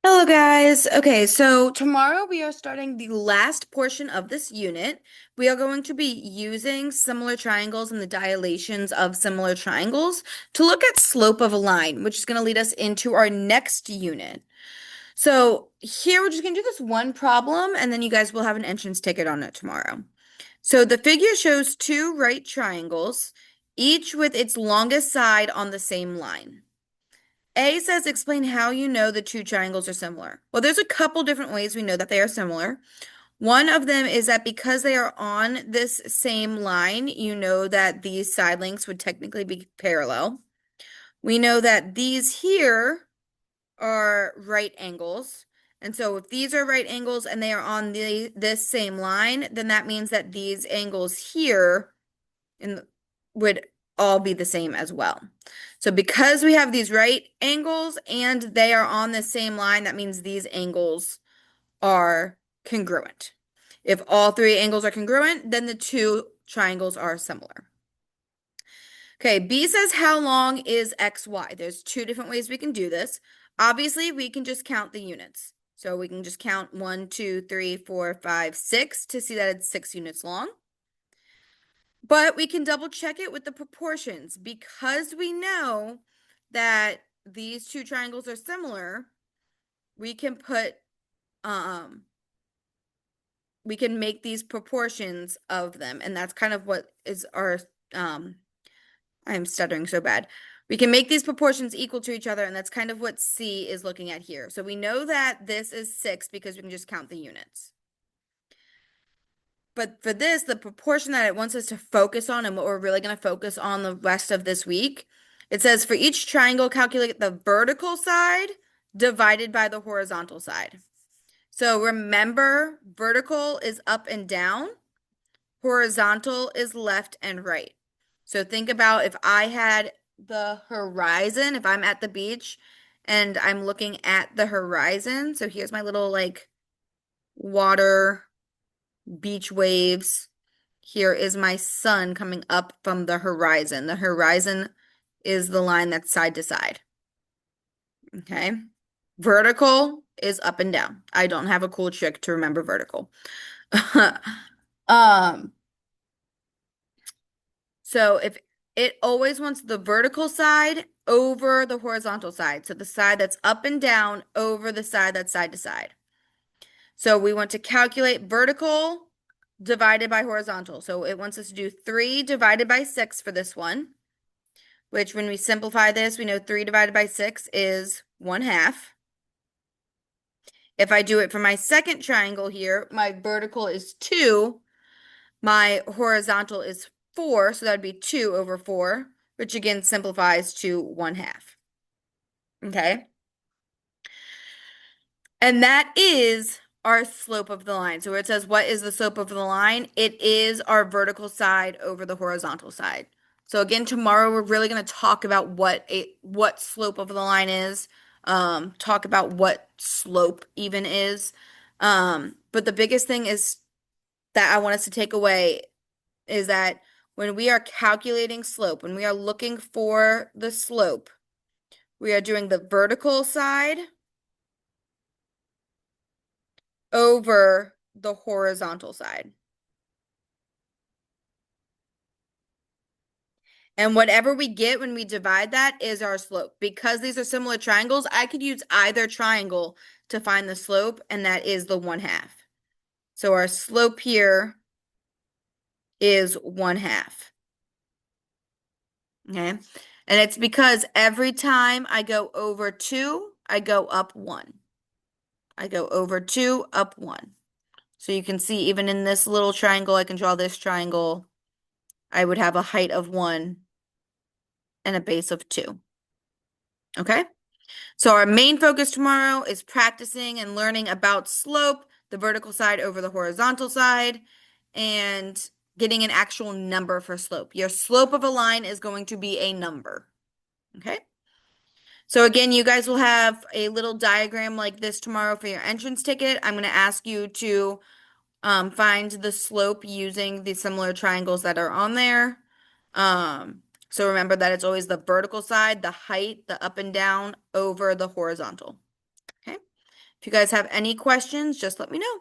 Hello, guys. Okay, so tomorrow we are starting the last portion of this unit. We are going to be using similar triangles and the dilations of similar triangles to look at slope of a line, which is going to lead us into our next unit. So here we're just going to do this one problem, and then you guys will have an entrance ticket on it tomorrow. So the figure shows two right triangles, each with its longest side on the same line. A says explain how you know the two triangles are similar. Well, there's a couple different ways we know that they are similar. One of them is that because they are on this same line, you know that these side lengths would technically be parallel. We know that these here are right angles. And so if these are right angles and they are on this same line, then that means that these angles here would all be the same as well. So because we have these right angles and they are on the same line, that means these angles are congruent. If all three angles are congruent, then the two triangles are similar. Okay, B says how long is XY? There's two different ways we can do this. Obviously, we can just count the units. So we can just count 1, 2, 3, 4, 5, 6 to see that it's 6 units long. But we can double check it with the proportions because we know that these two triangles are similar. We can we can make these proportions of them, and that's kind of what is our I'm stuttering so bad. We can make these proportions equal to each other, and that's kind of what C is looking at here. So we know that this is 6 because we can just count the units. But for this, the proportion that it wants us to focus on and what we're really going to focus on the rest of this week, it says for each triangle, calculate the vertical side divided by the horizontal side. So remember, vertical is up and down, horizontal is left and right. So think about if I had the horizon, if I'm at the beach and I'm looking at the horizon. So here's my little like water beach waves. Here is my sun coming up from the horizon. The horizon is the line that's side to side. Okay. Vertical is up and down. I don't have a cool trick to remember vertical. Um, so if it always wants the vertical side over the horizontal side. So the side that's up and down over the side that's side to side. So we want to calculate vertical divided by horizontal. So it wants us to do 3 divided by 6 for this one, which when we simplify this, we know 3 divided by 6 is 1/2. If I do it for my second triangle here, my vertical is 2, my horizontal is 4, so that would be 2 over 4, which again simplifies to 1/2. Okay? And that is our slope of the line. So where it says, what is the slope of the line? It is our vertical side over the horizontal side. So again, tomorrow we're really going to talk about what slope of the line is, talk about what slope even is. But the biggest thing is that I want us to take away is that when we are calculating slope, when we are looking for the slope, we are doing the vertical side over the horizontal side. And whatever we get when we divide that is our slope. Because these are similar triangles, I could use either triangle to find the slope, and that is the 1/2. So our slope here is 1/2. Okay. And it's because every time I go over 2, I go up 1. I go over 2, up 1. So you can see even in this little triangle, I can draw this triangle. I would have a height of 1 and a base of 2. Okay? So our main focus tomorrow is practicing and learning about slope, the vertical side over the horizontal side, and getting an actual number for slope. Your slope of a line is going to be a number. Okay? So again, you guys will have a little diagram like this tomorrow for your entrance ticket. I'm going to ask you to find the slope using the similar triangles that are on there. So remember that it's always the vertical side, the height, the up and down over the horizontal. Okay. If you guys have any questions, just let me know.